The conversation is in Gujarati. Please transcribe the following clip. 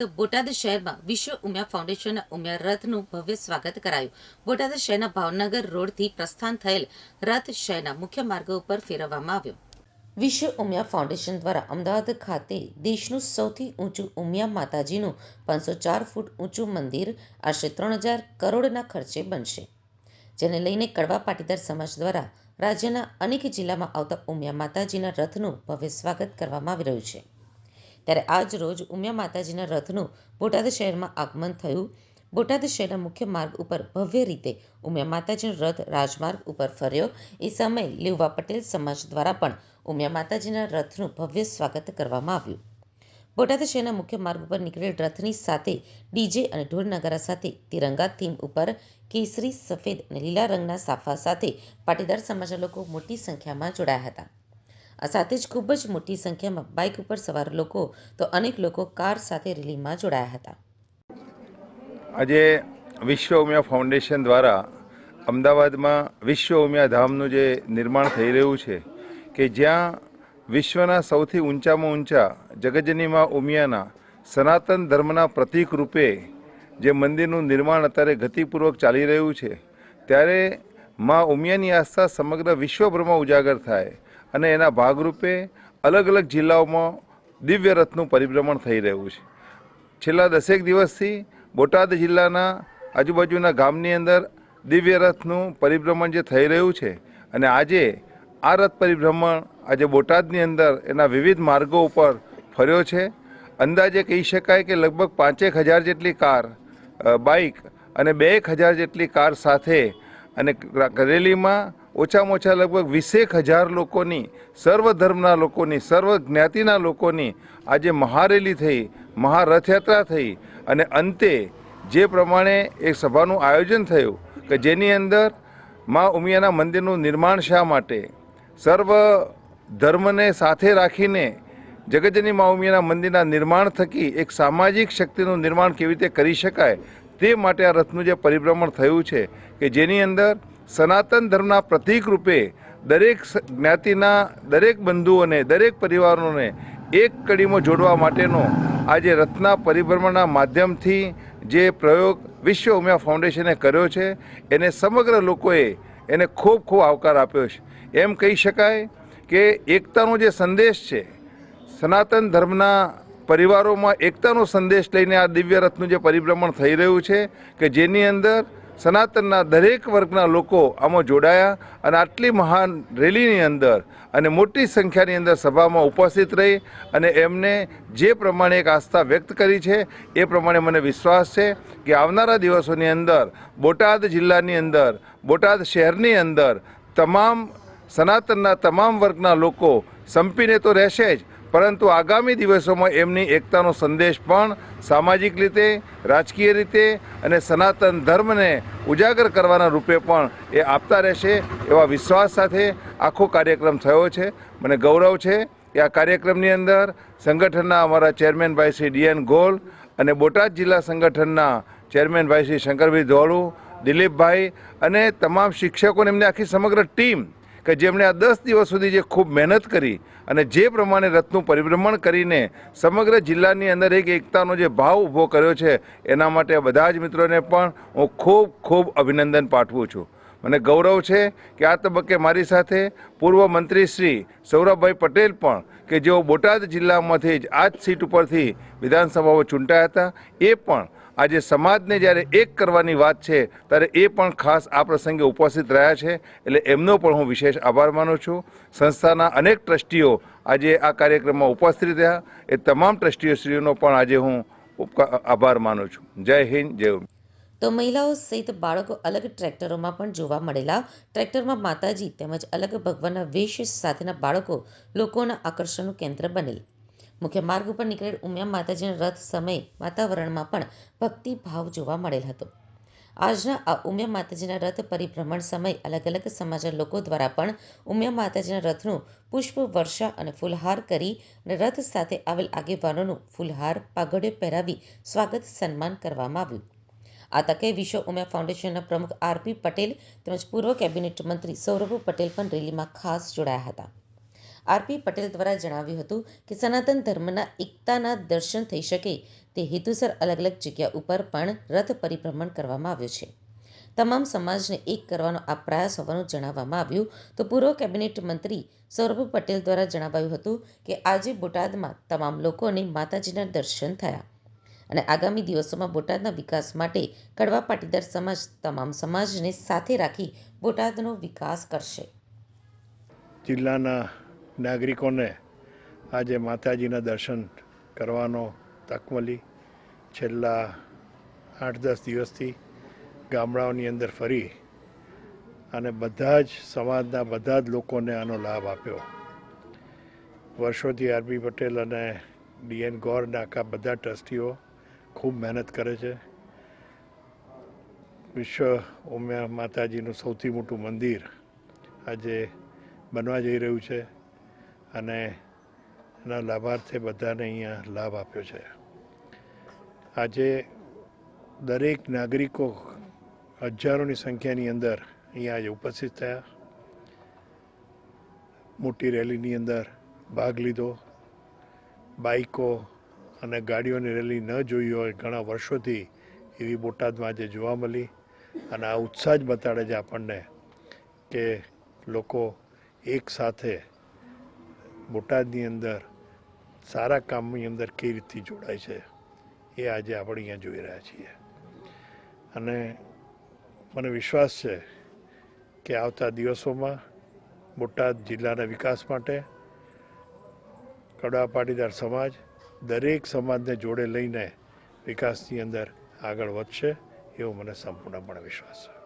તો બોટાદ શહેરમાં વિશ્વ ઉમિયા ફાઉન્ડેશનના ઉમિયા રથનું ભવ્ય સ્વાગત કરાયું. બોટાદ શહેરના ભાવનગર રોડથી પ્રસ્થાન થયેલ રથ શહેરના મુખ્ય માર્ગો ઉપર ફેરવવામાં આવ્યો. વિશ્વ ઉમિયા ફાઉન્ડેશન દ્વારા અમદાવાદ ખાતે દેશનું સૌથી ઊંચું ઉમિયા માતાજીનું 504 ફૂટ ઊંચું મંદિર આશરે 3000 કરોડના ખર્ચે બનશે, જેને લઈને કડવા પાટીદાર સમાજ દ્વારા રાજ્યના અનેક જિલ્લામાં આવતા ઉમિયા માતાજીના રથનું ભવ્ય સ્વાગત કરવામાં આવી રહ્યું છે. ત્યારે આજ રોજ ઉમિયા માતાજીના રથનું બોટાદ શહેરમાં આગમન થયું. બોટાદ શહેરના મુખ્ય માર્ગ ઉપર ભવ્ય રીતે ઉમિયા માતાજીનો રથ રાજમાર્ગ ઉપર ફર્યો. એ સમયે લેઉવા પટેલ સમાજ દ્વારા પણ ઉમિયા માતાજીના રથનું ભવ્ય સ્વાગત કરવામાં આવ્યું. બોટાદ શહેરના મુખ્ય માર્ગ ઉપર નીકળેલ રથની સાથે ડીજે અને ઢોલ નગારા સાથે તિરંગા થીમ ઉપર કેસરી, સફેદ અને લીલા રંગના સાફા સાથે પાટીદાર સમાજના લોકો મોટી સંખ્યામાં જોડાયા હતા. આ સાથે જ ખૂબ જ મોટી સંખ્યામાં બાઇક ઉપર સવાર લોકો તો અનેક લોકો કાર સાથે રેલીમાં જોડાયા હતા. આજે વિશ્વ ઉમિયા ફાઉન્ડેશન દ્વારા અમદાવાદમાં વિશ્વ ઉમિયા ધામનું જે નિર્માણ થઈ રહ્યું છે કે જ્યાં વિશ્વના સૌથી ઊંચામાં ઊંચા જગતજનીમાં ઉમિયાના સનાતન ધર્મના પ્રતીક રૂપે જે મંદિરનું નિર્માણ અત્યારે ગતિપૂર્વક ચાલી રહ્યું છે, ત્યારે મા ઉમિયાની આસ્થા સમગ્ર વિશ્વભરમાં ઉજાગર થાય અને એના ભાગરૂપે અલગ અલગ જિલ્લાઓમાં દિવ્ય રથનું પરિભ્રમણ થઈ રહ્યું છે. છેલ્લા 10 દિવસથી બોટાદ જિલ્લાના આજુબાજુના ગામની અંદર દિવ્ય રથનું પરિભ્રમણ જે થઈ રહ્યું છે અને આજે આ રથ પરિભ્રમણ આજે બોટાદની અંદર એના વિવિધ માર્ગો ઉપર ફર્યો છે. અંદાજે કહી શકાય કે લગભગ 5,000 જેટલી કાર, બાઇક અને 2,000 જેટલી કાર સાથે અને રેલીમાં ઓછામાં ઓછા લગભગ 20,000 લોકોની, સર્વ ધર્મના લોકોની, સર્વ જ્ઞાતિના લોકોની આજે મહારેલી થઈ, મહારથયાત્રા થઈ અને અંતે જે પ્રમાણે એક સભાનું આયોજન થયું કે જેની અંદર મા ઉમિયાના મંદિરનું નિર્માણ શા માટે, સર્વ ધર્મને સાથે રાખીને જગતજનની મા ઉમિયાના મંદિરના નિર્માણ થકી એક સામાજિક શક્તિનું નિર્માણ કેવી રીતે કરી શકાય તે માટે આ રથનું જે પરિભ્રમણ થયું છે કે જેની અંદર સનાતન ધર્મના પ્રતીક રૂપે દરેક જ્ઞાતિના દરેક બંધુઓને, દરેક પરિવારોને એક કડીમાં જોડવા માટેનો આજે રથના પરિભ્રમણના માધ્યમથી જે પ્રયોગ વિશ્વ ઉમિયા ફાઉન્ડેશને કર્યો છે એને સમગ્ર લોકોએ એને ખૂબ ખૂબ આવકાર આપ્યો છે. એમ કહી શકાય કે એકતાનો જે સંદેશ છે, સનાતન ધર્મના પરિવારોમાં એકતાનો સંદેશ લઈને આ દિવ્ય રથનું જે પરિભ્રમણ થઈ રહ્યું છે કે જેની અંદર સનાતનના દરેક વર્ગના લોકો આમાં જોડાયા અને આટલી મહાન રેલીની અંદર અને મોટી સંખ્યાની અંદર સભામાં ઉપસ્થિત રહી અને એમને જે પ્રમાણે એક આસ્થા વ્યક્ત કરી છે એ પ્રમાણે મને વિશ્વાસ છે કે આવનારા દિવસોની અંદર બોટાદ જિલ્લાની અંદર, બોટાદ શહેરની અંદર તમામ સનાતનના તમામ વર્ગના લોકો સંપીને તો રહેશે જ, પરંતુ આગામી દિવસોમાં એમની એકતાનો સંદેશ પણ સામાજિક રીતે, રાજકીય રીતે અને સનાતન ધર્મને ઉજાગર કરવાના રૂપે પણ એ આપતા રહેશે એવા વિશ્વાસ સાથે આખો કાર્યક્રમ થયો છે. મને ગૌરવ છે કે આ કાર્યક્રમની અંદર સંગઠનના અમારા ચેરમેનભાઈ શ્રી DN ગોલ અને બોટાદ જિલ્લા સંગઠનના ચેરમેનભાઈ શ્રી શંકરભાઈ ધોળુ, દિલીપભાઈ અને તમામ શિક્ષકોને એમની આખી સમગ્ર ટીમ કે જેમણે આ 10 દિવસ સુધી જે ખૂબ મહેનત કરી અને જે પ્રમાણે રથનું પરિભ્રમણ કરીને સમગ્ર જિલ્લાની અંદર એક એકતાનો જે ભાવ ઊભો કર્યો છે એના માટે બધા જ મિત્રોને પણ હું ખૂબ ખૂબ અભિનંદન પાઠવું છું. મને ગૌરવ છે કે આ તબક્કે મારી સાથે પૂર્વ મંત્રી શ્રી સૌરભભાઈ પટેલ પણ કે જેઓ બોટાદ જિલ્લામાંથી જ આ જ સીટ ઉપરથી વિધાનસભામાં ચૂંટાયા હતા, એ પણ આજે સમાજને જ્યારે એક કરવાની વાત છે ત્યારે એ પણ ખાસ આ પ્રસંગે ઉપસ્થિત રહ્યા છે, એટલે એમનો પણ હું વિશેષ આભાર માનું છું. સંસ્થાના અનેક ટ્રસ્ટીઓ આજે આ કાર્યક્રમમાં ઉપસ્થિત રહ્યા, એ તમામ ટ્રસ્ટીઓશ્રીઓનો પણ આજે હું આભાર માનું છું. જય હિન્દ, જય ઉમિયા. તો મહિલાઓ સહિત બાળકો અલગ ટ્રેક્ટરોમાં પણ જોવા મળેલા. ટ્રેક્ટરમાં માતાજી તેમજ અલગ ભગવાનના વેશ સાથેના બાળકો લોકોના આકર્ષણનું કેન્દ્ર બનેલ. મુખ્ય માર્ગ ઉપર નીકળેલ ઉમિયા માતાજીના રથ સમયે વાતાવરણમાં પણ ભક્તિભાવ જોવા મળેલ હતો. આજના આ ઉમિયા માતાજીના રથ પરિભ્રમણ સમયે અલગ અલગ સમાજના લોકો દ્વારા પણ ઉમિયા માતાજીના રથનું પુષ્પ વર્ષા અને ફૂલહાર કરી અને રથ સાથે આવેલ આગેવાનોનું ફૂલહાર, પાઘડીઓ પહેરાવી સ્વાગત સન્માન કરવામાં આવ્યું. આ તકે વિશ્વ ઉમિયા ફાઉન્ડેશનના પ્રમુખ RP પટેલ તેમજ પૂર્વ કેબિનેટ મંત્રી સૌરભ પટેલ પણ રેલીમાં ખાસ જોડાયા હતા. આરપી પટેલ દ્વારા જણાવ્યું હતું કે સનાતન ધર્મના એકતાના દર્શન થઈ શકે તે હેતુસર અલગ અલગ જગ્યા ઉપર પણ રથ પરિભ્રમણ કરવામાં આવ્યું છે. તમામ સમાજને એક કરવાનો આ પ્રયાસ હોવાનું જણાવવામાં આવ્યું. તો પૂર્વ કેબિનેટ મંત્રી સૌરભ પટેલ દ્વારા જણાવાયું હતું કે આજે બોટાદમાં તમામ લોકોને માતાજીના દર્શન થયા અને આગામી દિવસોમાં બોટાદના વિકાસ માટે કડવા પાટીદાર સમાજ તમામ સમાજને સાથે રાખી બોટાદનો વિકાસ કરશે. જિલ્લાના નાગરિકોને આજે માતાજીના દર્શન કરવાનો તક મળી. છેલ્લા 8-10 દિવસથી ગામડાઓની અંદર ફરી અને બધા જ સમાજના બધા જ લોકોને આનો લાભ આપ્યો. વર્ષોથી આરપી પટેલ અને ડીએન ગોરના આખા બધા ટ્રસ્ટીઓ ખૂબ મહેનત કરે છે. વિશ્વ ઉમિયા માતાજીનું સૌથી મોટું મંદિર આજે બનવા જઈ રહ્યું છે અને એના લાભાર્થે બધાને અહીંયા લાભ આપ્યો છે. આજે દરેક નાગરિકો હજારોની સંખ્યાની અંદર અહીંયા આજે ઉપસ્થિત થયા. મોટી રેલીની અંદર ભાગ લીધો. બાઇકો અને ગાડીઓની રેલી ન જોઈ હોય ઘણા વર્ષોથી એવી બોટાદમાં આજે જોવા મળી અને આ ઉત્સાહ જ બતાડે છે આપણને કે લોકો એક સાથે બોટાદની અંદર સારા કામની અંદર કઈ રીતથી જોડાય છે એ આજે આપણે અહીંયા જોઈ રહ્યા છીએ. અને મને વિશ્વાસ છે કે આવતા દિવસોમાં બોટાદ જિલ્લાના વિકાસ માટે કડવા પાટીદાર સમાજ દરેક સમાજને જોડે લઈને વિકાસની અંદર આગળ વધશે એવો મને સંપૂર્ણપણે વિશ્વાસ છે.